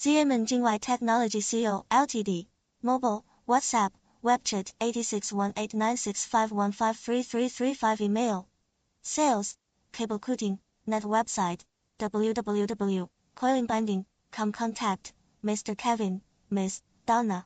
XIAMEN JINGWEI Technology Co., Ltd. Mobile, WhatsApp, WeChat 86189651533335 Email. Sales, Cable Cutting, Net Website, www.coilingbinding.com Contact, Mr. Kevin, Miss Donna.